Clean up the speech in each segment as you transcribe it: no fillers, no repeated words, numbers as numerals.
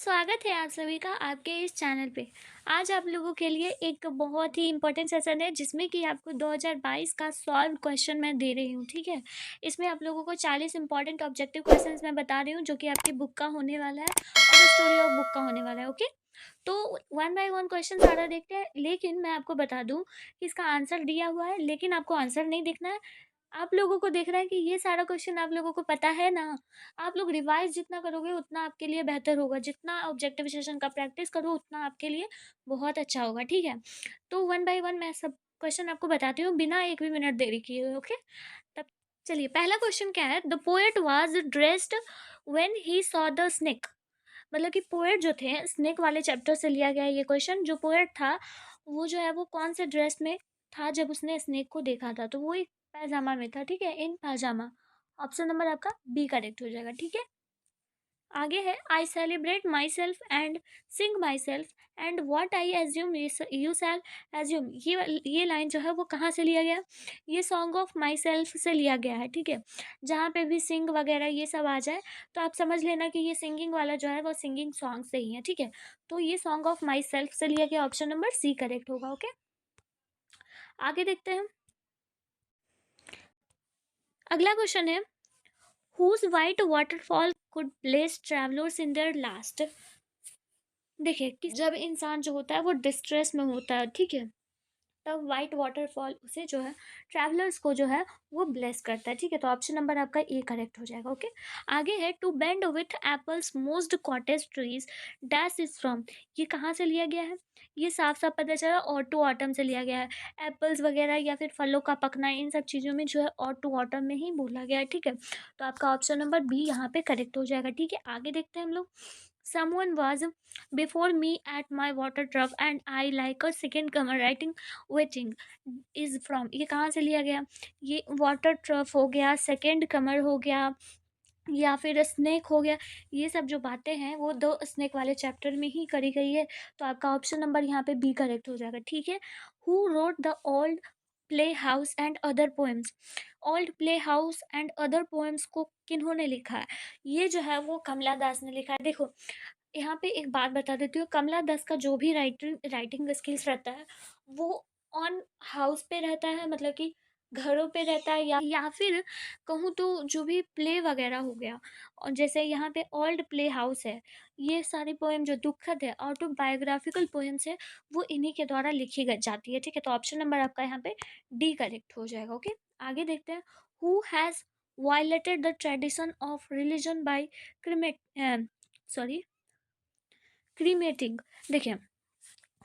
स्वागत है आप सभी का आपके इस चैनल पे। आज आप लोगों के लिए एक बहुत ही इम्पोर्टेंट सेशन है जिसमें कि आपको 2022 का सॉल्व क्वेश्चन मैं दे रही हूँ, ठीक है। इसमें आप लोगों को 40 इंपॉर्टेंट ऑब्जेक्टिव क्वेश्चंस मैं बता रही हूँ जो कि आपकी बुक का होने वाला है और स्टोरी ऑफ बुक का होने वाला है, ओके। तो वन बाय वन क्वेश्चन सारा देखते हैं, लेकिन मैं आपको बता दूं कि इसका आंसर दिया हुआ है, लेकिन आपको आंसर नहीं देखना है। आप लोगों को देखना है कि ये सारा क्वेश्चन आप लोगों को पता है ना। आप लोग रिवाइज जितना करोगे उतना आपके लिए बेहतर होगा, जितना ऑब्जेक्टिव सेशन का प्रैक्टिस करो उतना आपके लिए बहुत अच्छा होगा, ठीक है। तो वन बाय वन मैं सब क्वेश्चन आपको बताती हूँ बिना एक भी मिनट देरी किए, ओके। तब चलिए, पहला क्वेश्चन क्या है। The poet was dressed when he saw the snake. मतलब कि पोएट जो थे, स्नेक वाले चैप्टर से लिया गया है ये क्वेश्चन। जो पोएट था वो जो है वो कौन से ड्रेस में था जब उसने स्नेक को देखा था, तो वो एक पैजामा में था, ठीक है, इन पैजामा। ऑप्शन नंबर आपका बी करेक्ट हो जाएगा, ठीक है। आगे है, I celebrate my self and sing my self and what I assume you shall assume. ये लाइन जो है वो कहाँ से लिया गया। ये सॉन्ग ऑफ माई सेल्फ से लिया गया है, ठीक है। जहाँ पे भी सिंग वगैरह ये सब आ जाए तो आप समझ लेना कि ये सिंगिंग वाला जो है वो सिंगिंग सॉन्ग से ही है, ठीक है। तो ये सॉन्ग ऑफ माई सेल्फ से लिया गया, ऑप्शन नंबर सी करेक्ट होगा, ओके। आगे देखते हैं। अगला क्वेश्चन है, whose white waterfall could place travellers in their last. देखिए कि जब इंसान जो होता है वो डिस्ट्रेस में होता है, ठीक है, तब वाइट वाटरफॉल उसे जो है ट्रैवलर्स को जो है वो ब्लेस करता है, ठीक है। तो ऑप्शन नंबर आपका ए करेक्ट हो जाएगा, ओके। आगे है, to bend with apples mossed cottage trees dash is from. ये कहाँ से लिया गया है। ये साफ साफ पता चला ऑटो ऑटम से लिया गया है। एप्पल्स वगैरह या फिर फलों का पकना, इन सब चीज़ों में जो है ऑटो ऑटम में ही बोला गया है, ठीक है। तो आपका ऑप्शन नंबर बी यहाँ पे करेक्ट हो जाएगा, ठीक है। आगे देखते हैं हम लोग। Someone was before me at my water truck and I like a second comer writing waiting is from। ये कहाँ से लिया गया। ये वाटर ट्रफ हो गया, सेकंड कमर हो गया, या फिर स्नेक हो गया। ये सब जो बातें हैं वो दो स्नेक वाले चैप्टर में ही करी गई है। तो आपका ऑप्शन नंबर यहाँ पे बी करेक्ट हो जाएगा, ठीक है। Who wrote the old play house and other poems. Old play house and other poems को किन्होंने लिखा है। ये जो है वो कमला दास ने लिखा है। देखो, यहाँ पे एक बात बता देती हूँ, कमला दास का जो भी राइटिंग राइटिंग स्किल्स रहता है वो ऑन हाउस पे रहता है, मतलब कि घरों पे रहता है, या फिर कहूँ तो जो भी प्ले वगैरह हो गया। और जैसे यहाँ पे ओल्ड प्ले हाउस है, ये सारी पोएम जो दुखद है, ऑटोबायोग्राफिकल पोएम्स है, वो इन्हीं के द्वारा लिखी गई जाती है, ठीक है। तो ऑप्शन नंबर आपका यहाँ पे डी करेक्ट हो जाएगा, ओके। आगे देखते हैं, who has violated the tradition of religion by cremate sorry cremating. देखिए,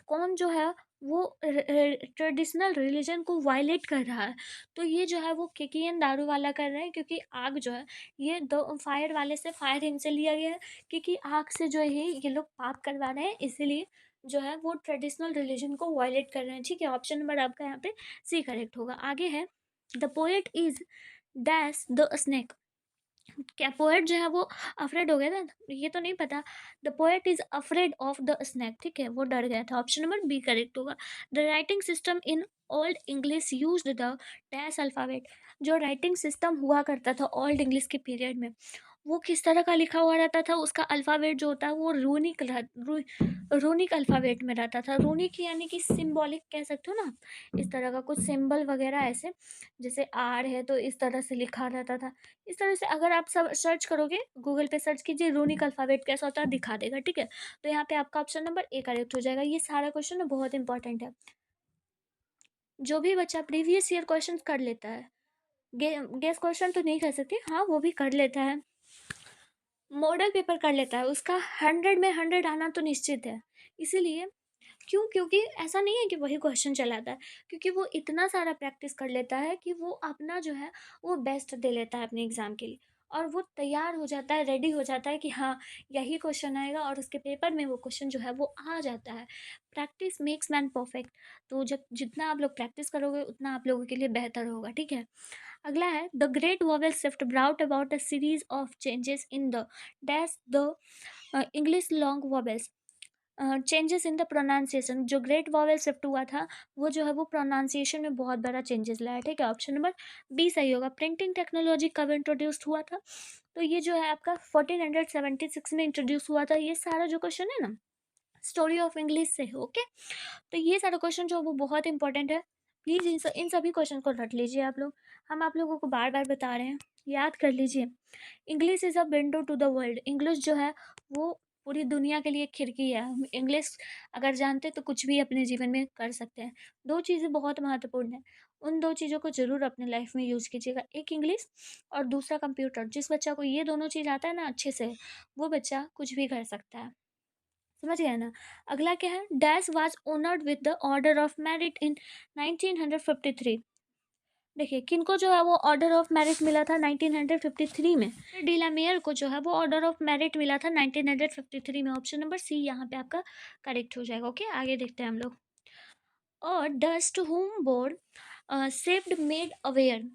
कौन जो है वो ट्रेडिशनल रिलीजन को वायलेट कर रहा है। तो ये जो है वो केकेएन दारू वाला कर रहा है, क्योंकि आग जो है ये दो फायर वाले से, फायर हिम से लिया गया है, क्योंकि आग से जो है ये लोग पाप करवा रहे हैं, इसीलिए जो है वो ट्रेडिशनल रिलीजन को वायलेट कर रहे हैं, ठीक है। ऑप्शन नंबर आपका यहाँ पे सी करेक्ट होगा। आगे है, the poet is dash the snake. क्या पोएट जो है वो अफ्रेड हो गया था, ये तो नहीं पता। The poet is afraid of the snake, ठीक है, वो डर गया था। ऑप्शन नंबर बी करेक्ट होगा। The writing system in old English used the dash alphabet. जो राइटिंग सिस्टम हुआ करता था ओल्ड इंग्लिश के पीरियड में, वो किस तरह का लिखा हुआ रहता था। उसका अल्फ़ाबेट जो होता है वो रूनिक अल्फ़ाबेट में रहता था। रूनिक यानी कि सिंबॉलिक कह सकते हो ना, इस तरह का कुछ सिंबल वगैरह ऐसे, जैसे आर है तो इस तरह से लिखा रहता था। इस तरह से अगर आप सब सर्च करोगे, गूगल पे सर्च कीजिए रूनिक अल्फ़ाबेट कैसा होता है, दिखा देगा, ठीक है। तो यहाँ पे आपका ऑप्शन नंबर ए करेक्ट हो जाएगा। ये सारा क्वेश्चन ना बहुत इंपॉर्टेंट है। जो भी बच्चा प्रीवियस ईयर क्वेश्चन कर लेता है, गेस क्वेश्चन तो नहीं कर सकते, हाँ वो भी कर लेता है, मॉडल पेपर कर लेता है, उसका 100 में 100 आना तो निश्चित है। इसीलिए क्यों, क्योंकि ऐसा नहीं है कि वही क्वेश्चन चलाता है, क्योंकि वो इतना सारा प्रैक्टिस कर लेता है कि वो अपना जो है वो बेस्ट दे लेता है अपने एग्ज़ाम के लिए, और वो तैयार हो जाता है, रेडी हो जाता है कि हाँ यही क्वेश्चन आएगा, और उसके पेपर में वो क्वेश्चन जो है वो आ जाता है। Practice makes man perfect. तो जब जितना आप लोग प्रैक्टिस करोगे उतना आप लोगों के लिए बेहतर होगा, ठीक है। अगला है, the great vowel shift brought about a series of changes in the dash the English long vowels. Changes in the pronunciation, जो ग्रेट वॉवेल शिफ्ट हुआ था वो जो है वो प्रोनाउंसिएशन में बहुत बड़ा चेंजेस लाया, ठीक है। ऑप्शन नंबर बी सही होगा। प्रिंटिंग टेक्नोलॉजी कब इंट्रोड्यूस हुआ था, तो ये जो है आपका 1476 में इंट्रोड्यूस हुआ था। ये सारा जो क्वेश्चन है ना स्टोरी ऑफ इंग्लिश से है, ओके। तो ये सारा क्वेश्चन जो है वो बहुत इंपॉर्टेंट है। प्लीज़ इन सभी क्वेश्चन को रट लीजिए आप लोग। हम आप लोगों को बार बार बता रहे हैं, याद कर लीजिए। English is a window to the world. English जो है वो पूरी दुनिया के लिए खिड़की है। हम इंग्लिश अगर जानते हैं तो कुछ भी अपने जीवन में कर सकते हैं। दो चीज़ें बहुत महत्वपूर्ण हैं, उन दो चीज़ों को ज़रूर अपने लाइफ में यूज़ कीजिएगा, एक इंग्लिश और दूसरा कंप्यूटर। जिस बच्चा को ये दोनों चीज़ आता है ना अच्छे से, वो बच्चा कुछ भी कर सकता है। समझ गए ना। अगला क्या है, dash was honoured with the order of merit in 1953। देखिए किनको जो है वो ऑर्डर ऑफ मेरिट मिला था 1953 में। डिलामेयर को जो है वो ऑर्डर ऑफ मेरिट मिला था 1953 में। ऑप्शन नंबर सी यहाँ पे आपका करेक्ट हो जाएगा, ओके। आगे देखते हैं हम लोग। और डस्ट हुम board saved made aware.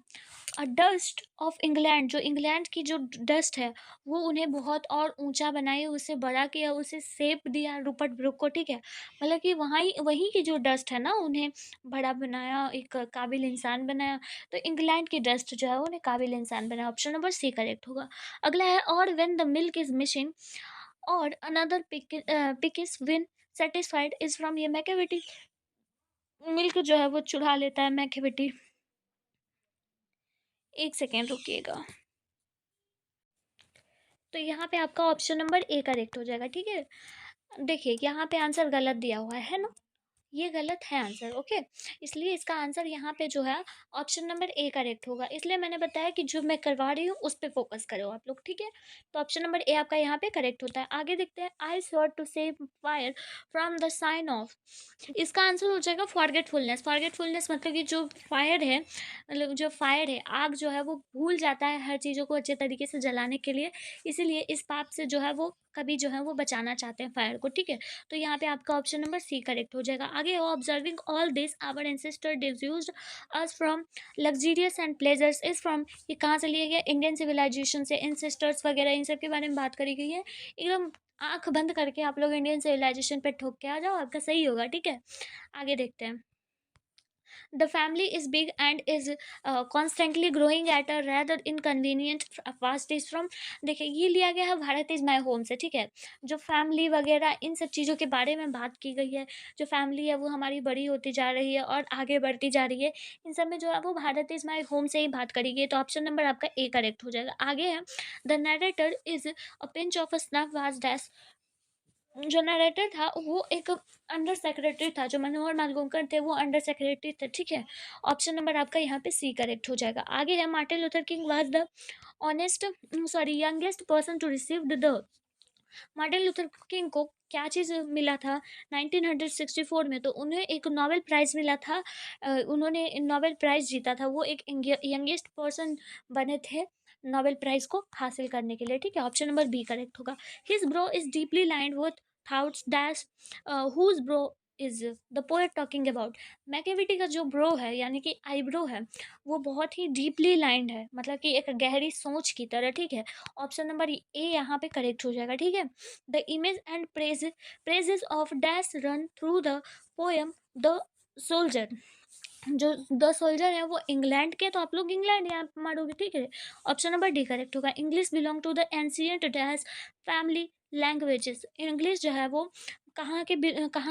Dust of England, जो इंग्लैंड की जो डस्ट है वो उन्हें बहुत और ऊंचा बनाई, उसे बड़ा किया, उसे शेप दिया रूपर्ट ब्रुक को, ठीक है। मतलब कि वहाँ ही वहीं की जो डस्ट है ना उन्हें बड़ा बनाया, एक काबिल इंसान बनाया। तो इंग्लैंड की डस्ट जो है उन्हें काबिल इंसान बनाया। ऑप्शन नंबर सी करेक्ट होगा। अगला है, और when the milk is missing और another pick is win satisfied is from. ये मैकेविटी मिल्क जो है वो चुरा लेता है मैकेविटी। एक सेकेंड रुकिएगा। तो यहाँ पे आपका ऑप्शन नंबर ए करेक्ट हो जाएगा, ठीक है। देखिए यहाँ पे आंसर गलत दिया हुआ है ना, ये गलत है आंसर, ओके। इसलिए इसका आंसर यहाँ पे जो है ऑप्शन नंबर ए करेक्ट होगा। इसलिए मैंने बताया कि जो मैं करवा रही हूँ उस पर फोकस करो आप लोग, ठीक है। तो ऑप्शन नंबर ए आपका यहाँ पे करेक्ट होता है। आगे देखते हैं, I swore to save fire from the sign of. इसका आंसर हो जाएगा फॉरगेटफुलनेस। फॉरगेटफुलनेस मतलब कि जो फायर है, मतलब जो फायर है, आग जो है वो भूल जाता है हर चीज़ों को अच्छे तरीके से जलाने के लिए। इसीलिए इस पाप से जो है वो कभी जो है वो बचाना चाहते हैं फायर को, ठीक है। तो यहाँ पे आपका ऑप्शन नंबर सी करेक्ट हो जाएगा। आगे, observing all this our ancestor diffused us from luxurious and pleasures is from. ये कहाँ से लिया गया, इंडियन सिविलाइजेशन से। एंसेस्टर्स वगैरह इन सब के बारे में बात करी गई है। एकदम आंख बंद करके आप लोग इंडियन सिविलाइजेशन पे ठोक के आ जाओ, आपका सही होगा, ठीक है। आगे देखते हैं। The family is big and is constantly growing at a rather inconvenient fast pace from। देखिए ये लिया गया है भारत इज माई होम से, ठीक है। जो फैमिली वगैरह इन सब चीज़ों के बारे में बात की गई है, जो फैमिली है वो हमारी बड़ी होती जा रही है और आगे बढ़ती जा रही है, इन सब में जो है वो भारत इज माई होम से ही बात करी गई है। तो ऑप्शन नंबर आपका ए करेक्ट हो जाएगा। आगे है, the narrator is a pinch of a snuff was dash. जो नरेटर था वो एक अंडर सेक्रेटरी था, जो मनोहर मालगोंकर थे वो अंडर सेक्रेटरी थे, ठीक है। ऑप्शन नंबर आपका यहाँ पे सी करेक्ट हो जाएगा। आगे है, Martin Luther King was the honest sorry youngest person to receive the. Martin Luther King को क्या चीज़ मिला था 1964 में, तो उन्हें एक नोबेल प्राइज़ मिला था। उन्होंने नोबेल प्राइज़ जीता था, वो एक यंगेस्ट पर्सन बने थे नोबेल प्राइज़ को हासिल करने के लिए, ठीक है। ऑप्शन नंबर बी करेक्ट होगा। His brow is deeply lined with thoughts dash whose brow is the poet talking about. Macavity का जो ब्रो है यानी कि आईब्रो है वो बहुत ही डीपली लाइंड है, मतलब कि एक गहरी सोच की तरह, ठीक है। ऑप्शन नंबर ए यहाँ पे करेक्ट हो जाएगा, ठीक है। The image and praises of dash run through the poem the soldier. जो द सोल्जर है वो इंग्लैंड के, तो आप लोग इंग्लैंड यहाँ पे मारोगे, ठीक है। ऑप्शन नंबर डी करेक्ट होगा। English belong to the ancient dash family languages. English जो है वो कहाँ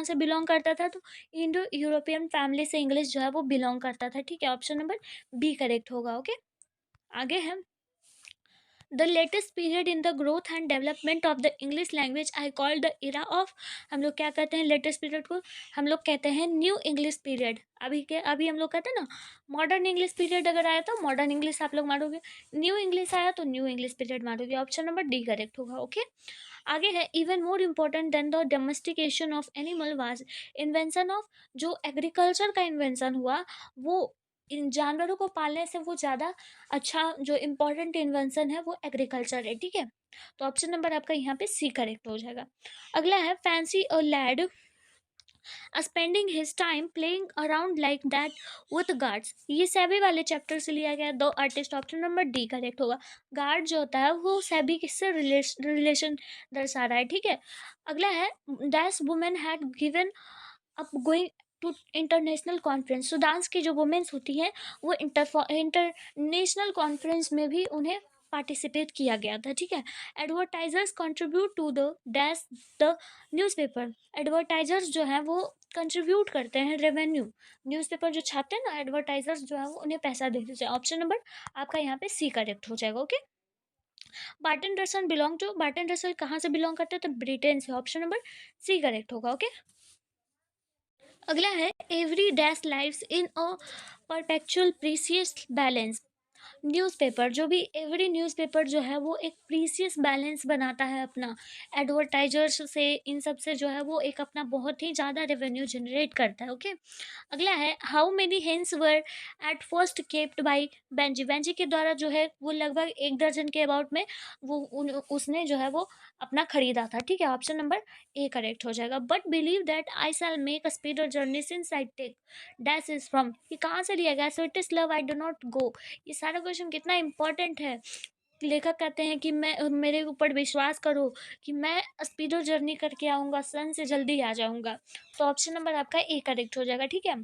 से बिलोंग करता था, तो इंडो यूरोपियन फैमिली से इंग्लिश जो है वो बिलोंग करता था, ठीक है। ऑप्शन नंबर बी करेक्ट होगा, ओके। आगे है, the latest period in the growth and development of the English language I call the era of. हम लोग क्या कहते हैं लेटेस्ट पीरियड को, हम लोग कहते हैं न्यू इंग्लिश पीरियड। अभी हम लोग कहते हैं ना मॉडर्न इंग्लिश पीरियड, अगर आया तो मॉडर्न इंग्लिश आप लोग मारोगे, न्यू इंग्लिश आया तो न्यू इंग्लिश पीरियड मारोगे। ऑप्शन नंबर डी करेक्ट होगा, ओके। आगे है, even more important then the domestication of animal was invention of. जो एग्रीकल्चर का इन्वेंशन हुआ वो इन जानवरों को पालने से वो ज़्यादा अच्छा, जो इम्पोर्टेंट इन्वेंशन है वो एग्रीकल्चर है, ठीक है। तो ऑप्शन नंबर आपका यहाँ पे सी करेक्ट हो जाएगा। अगला है, fancy a lad spending his time playing around like that with guards, ये सेबी वाले चैप्टर से लिया गया। दो artist, option number D correct होगा। गार्ड जो होता है वो सेबी किससे रिलेशन दर्शा रहा है, ठीक है। अगला है these women had given up going to international conference, so dance की जो वुमेन्स होती हैं वो इंटरनेशनल कॉन्फ्रेंस में भी उन्हें पार्टिसिपेट किया गया था, ठीक है। Advertisers contribute to the dash the newspaper, advertisers जो हैं वो कंट्रीब्यूट करते हैं रेवेन्यू, न्यूज़पेपर जो छापते हैं ना एडवर्टाइजर्स जो है वो उन्हें पैसा देते हैं। ऑप्शन नंबर आपका यहाँ पे सी करेक्ट हो जाएगा, okay. Barton Russell belong to, Barton Russell कहाँ से बिलोंग करते हैं, तो ब्रिटेन से, ऑप्शन नंबर सी करेक्ट होगा, ओके। अगला है every dash lives in a perpetual precious balance, newspaper जो भी एवरी न्यूज़पेपर जो है वो एक प्रीसियस बैलेंस बनाता है अपना, एडवर्टाइजर्स से इन सब से जो है वो एक अपना बहुत ही ज़्यादा रेवेन्यू जनरेट करता है, ओके। अगला है how many hence were at first capped by Benji, Benji के द्वारा जो है वो लगभग 1 दर्जन के अबाउट में उसने जो है वो अपना खरीदा था, ठीक है। ऑप्शन नंबर ए करेक्ट हो जाएगा। But believe that I shall make a speeder journey since I take dash is from, ये कहाँ से लिया गया, so it is love I do not go, ये सारा क्वेश्चन कितना इंपॉर्टेंट है। लेखक कहते हैं कि मैं मेरे ऊपर विश्वास करो कि मैं स्पीडो जर्नी करके आऊँगा, सन से जल्दी आ जाऊँगा, तो ऑप्शन नंबर आपका ए करेक्ट हो जाएगा, ठीक है।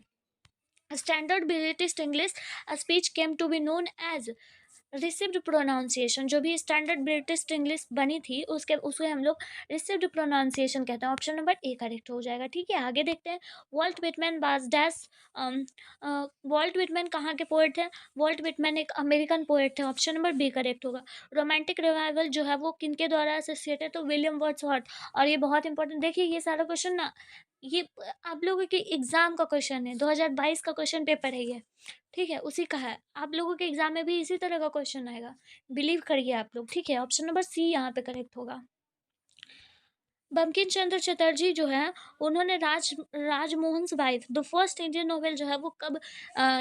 Standard British English speech came to be known as received pronunciation, जो भी स्टैंडर्ड ब्रिटिश इंग्लिश बनी थी उसके उसे हम लोग रिसिव्ड प्रोनाउंसिएशन कहते हैं, ऑप्शन नंबर ए करेक्ट हो जाएगा, ठीक है। आगे देखते हैं Walt Whitman was dash, Walt Whitman कहाँ के पोएट थे, वॉल्ट विटमैन एक अमेरिकन पोएट थे, ऑप्शन नंबर बी करेक्ट होगा। रोमांटिक रिवाइवल जो है वो किनके द्वारा एसोसिएट है, तो विलियम वर्ड्सवर्थ, और ये बहुत इंपॉर्टेंट, देखिए ये सारा क्वेश्चन ना ये आप लोगों के एग्जाम का क्वेश्चन है, 2022 का क्वेश्चन पेपर है ये, ठीक है, उसी का है। आप लोगों के एग्जाम में भी इसी तरह का क्वेश्चन आएगा, बिलीव करिए आप लोग, ठीक है। ऑप्शन नंबर सी यहाँ पे करेक्ट होगा। बंकिम चंद्र चटर्जी जो है उन्होंने Rajmohan wife the first Indian novel जो है वो कब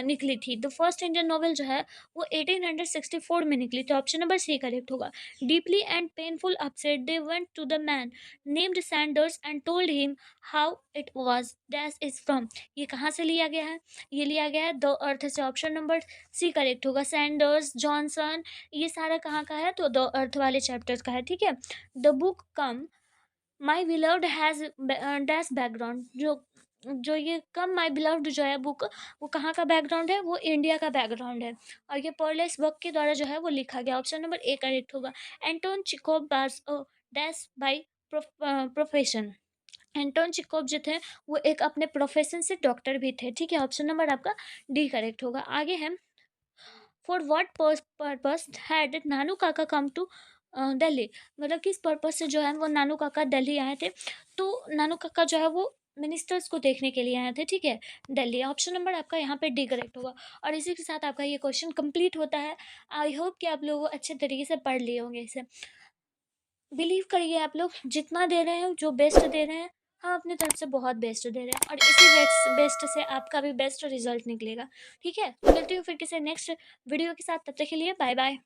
निकली थी, द फर्स्ट इंडियन नोवेल जो है वो 1864 में निकली थी, ऑप्शन नंबर सी करेक्ट होगा। Deeply and painful upset they went to the man named Sanders and told him how it was dash is from, ये कहाँ से लिया गया है, ये लिया गया है द अर्थ से, ऑप्शन नंबर सी करेक्ट होगा। सैंडर्स, जॉनसन, ये सारा कहाँ का है, तो द अर्थ वाले चैप्टर्स का है, ठीक है। The book come my beloved has dash background, जो जो ये कम माई बिलव्ड जो है बुक वो कहाँ का बैकग्राउंड है, वो इंडिया का बैकग्राउंड है, और ये पॉलेस वर्क के द्वारा जो है वो लिखा गया, ऑप्शन नंबर ए करेक्ट होगा। एंटोन चिकोब बाज डैश बाई प्रोफेशन, एंटोन चिकोब जो थे वो एक अपने प्रोफेशन से डॉक्टर भी थे, ठीक है। ऑप्शन नंबर आपका डी करेक्ट होगा। आगे है फॉर व्हाट पर्पस हैड नानू काका कम टू दिल्ली, मतलब किस पर्पस से जो है वो नानू काका दिल्ली आए थे, तो नानू काका जो है वो मिनिस्टर्स को देखने के लिए आए थे, ठीक है, दिल्ली, ऑप्शन नंबर आपका यहाँ पे डी करेक्ट होगा। और इसी के साथ आपका ये क्वेश्चन कंप्लीट होता है। आई होप कि आप लोग अच्छे तरीके से पढ़ लिए होंगे इसे, बिलीव करिए आप लोग जितना दे रहे हैं जो बेस्ट दे रहे हैं, हाँ अपनी तरफ से बहुत बेस्ट दे रहे हैं, और इसी बेस्ट बेस्ट से आपका भी बेस्ट रिजल्ट निकलेगा, ठीक है। तो मिलती हूँ फिर किसी नेक्स्ट वीडियो के साथ, तब तक के लिए बाय बाय।